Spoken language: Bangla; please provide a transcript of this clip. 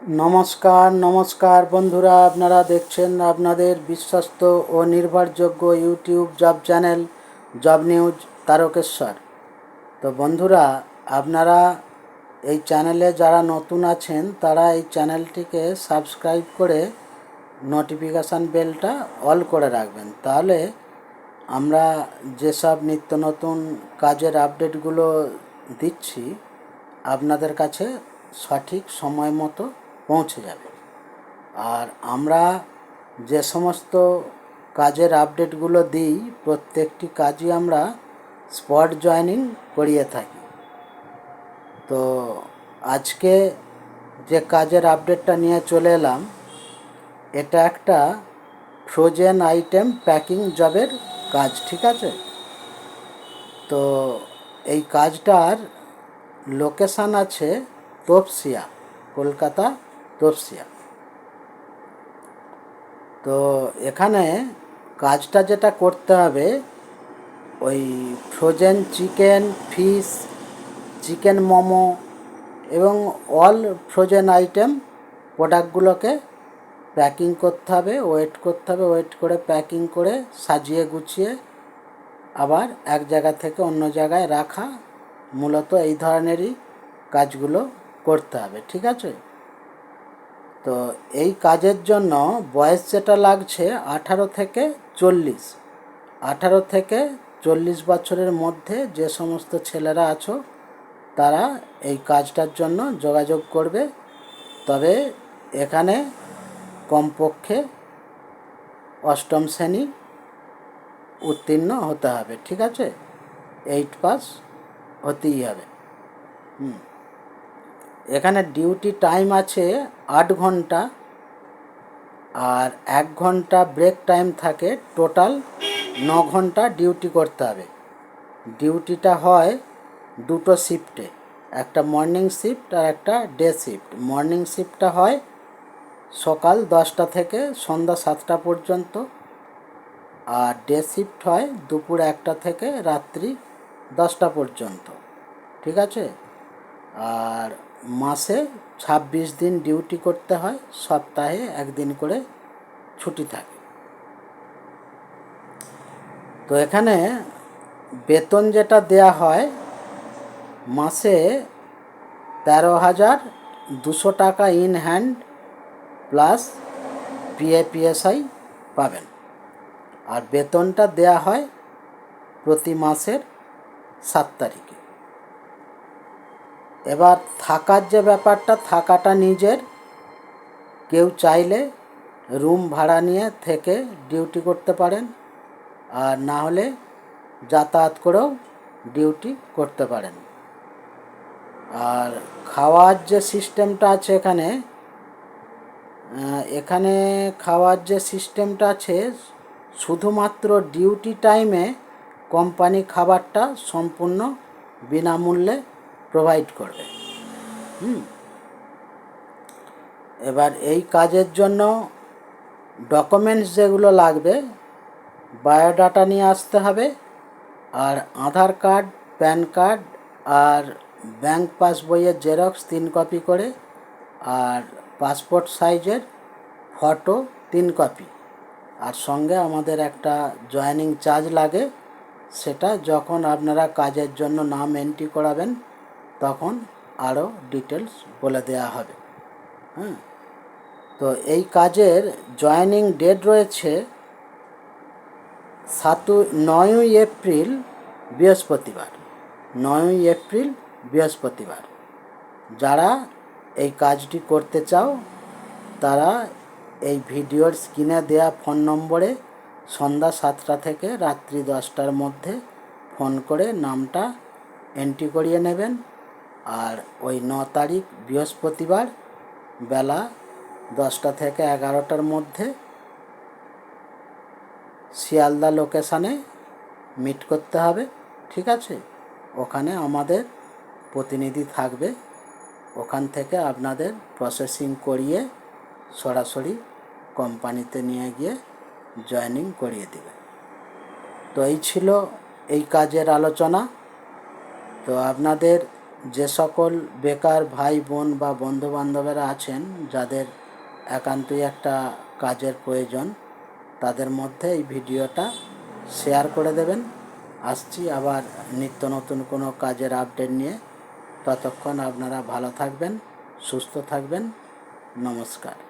নমস্কার বন্ধুরা, আপনারা দেখছেন আপনাদের বিশ্বস্ত ও নির্ভরযোগ্য YouTube job channel job news Tarakeswar. তো বন্ধুরা, আপনারা এই চ্যানেলে যারা নতুন আছেন তারা এই চ্যানেলটিকে সাবস্ক্রাইব করে নোটিফিকেশান বেলটা অল করে রাখবেন। তাহলে আমরা যেসব নিত্য নতুন কাজের আপডেটগুলো দিচ্ছি আপনাদের কাছে সঠিক সময় মতো পৌঁছে যাবে। আর আমরা যে সমস্ত কাজের আপডেটগুলো দিই প্রত্যেকটি কাজই আমরা স্পট জয়েনিং করিয়ে থাকি। তো আজকে যে কাজের আপডেটটা নিয়ে চলে এলাম, এটা একটা ফ্রোজেন আইটেম প্যাকিং জবের কাজ, ঠিক আছে? তো এই কাজটার লোকেশান আছে তপসিয়া, কলকাতা তপসিয়া। তো এখানে কাজটা যেটা করতে হবে, ওই frozen chicken, fish, chicken momo এবং অল ফ্রোজেন আইটেম প্রোডাক্টগুলোকে প্যাকিং করতে হবে, ওয়েট করে প্যাকিং করে সাজিয়ে গুছিয়ে আবার এক জায়গা থেকে অন্য জায়গায় রাখা, মূলত এই ধরনেরই কাজগুলো করতে হবে, ঠিক আছে? তো এই কাজের জন্য বয়স যেটা লাগছে 18 থেকে 40 বছরের মধ্যে যে সমস্ত ছেলেরা আছো তারা এই কাজটার জন্য যোগাযোগ করবে। তবে এখানে কমপক্ষে অষ্টম শ্রেণী উত্তীর্ণ হতে হবে, ঠিক আছে? 8 পাস হতেই হবে। এখানে ডিউটি টাইম আছে 8 ঘন্টা, আর 1 ঘন্টা ব্রেক টাইম থাকে। টোটাল 9 ঘন্টা ডিউটি করতে হবে। ডিউটিটা হয় দুটো শিফটে, একটা মর্নিং শিফট আর একটা ডে শিফট। মর্নিং শিফটটা হয় সকাল 10টা থেকে সন্ধ্যা 7টা পর্যন্ত, আর ডে শিফট হয় দুপুর 1টা থেকে রাত্রি 10টা পর্যন্ত, ঠিক আছে? আর মাসে 26 দিন ডিউটি করতে হয়, সপ্তাহে একদিন করে ছুটি থাকে। তো এখানে বেতন যেটা দেয়া হয় মাসে 13,200 টাকা ইন হ্যান্ড প্লাস PAPSI পাবেন। আর বেতনটা দেয়া হয় প্রতি মাসের 7 তারিখে। এবার থাকার যে ব্যাপারটা, থাকাটা নিজের, কেউ চাইলে রুম ভাড়া নিয়ে থেকে ডিউটি করতে পারেন, আর না হলে যাতায়াত করেও ডিউটি করতে পারেন। আর খাওয়ার যে সিস্টেমটা আছে এখানে খাওয়ার যে সিস্টেমটা আছে, শুধুমাত্র ডিউটি টাইমে কোম্পানি খাবারটা সম্পূর্ণ বিনামূল্যে প্রোভাইড করবে। এবার এই কাজের জন্য ডকুমেন্টস যেগুলো লাগবে, বায়োডাটা নিয়ে আসতে হবে, আর আধার কার্ড, প্যান কার্ড আর ব্যাংক পাসবইয়ের জেরক্স 3 কপি করে, আর পাসপোর্ট সাইজের ফটো 3 কপি। আর সঙ্গে আমাদের একটা জয়েনিং চার্জ লাগে, সেটা যখন আপনারা কাজের জন্য নাম এন্ট্রি করাবেন তখন আরও ডিটেলস বলে দেওয়া হবে। তো এই কাজের জয়েনিং ডেট রয়েছে 9ই এপ্রিল বৃহস্পতিবার। 9ই এপ্রিল বৃহস্পতিবার। যারা এই কাজটি করতে চাও তারা এই ভিডিওর স্ক্রিনে দেয়া ফোন নম্বরে সন্ধ্যা 7টা থেকে রাত্রি 10টার মধ্যে ফোন করে নামটা এন্ট্রি করিয়ে নেবেন। আর ওই 9 তারিখ বৃহস্পতিবার বেলা 10টা থেকে 11টার মধ্যে শিয়ালদা লোকেশানে মিট করতে হবে, ঠিক আছে? ওখানে আমাদের প্রতিনিধি থাকবে, ওখান থেকে আপনাদের প্রসেসিং করিয়ে সরাসরি কোম্পানিতে নিয়ে গিয়ে জয়েনিং করিয়ে দেবে। তো এই ছিল এই কাজের আলোচনা। তো আপনাদের যে সকল বেকার ভাই বোন বা বন্ধু বান্ধবেরা আছেন যাদের একান্তই একটা কাজের প্রয়োজন, তাদের মধ্যে এই ভিডিওটা শেয়ার করে দেবেন। আসছি আবার নিত্য নতুন কোনো কাজের আপডেট নিয়ে। ততক্ষণ আপনারা ভালো থাকবেন, সুস্থ থাকবেন। নমস্কার।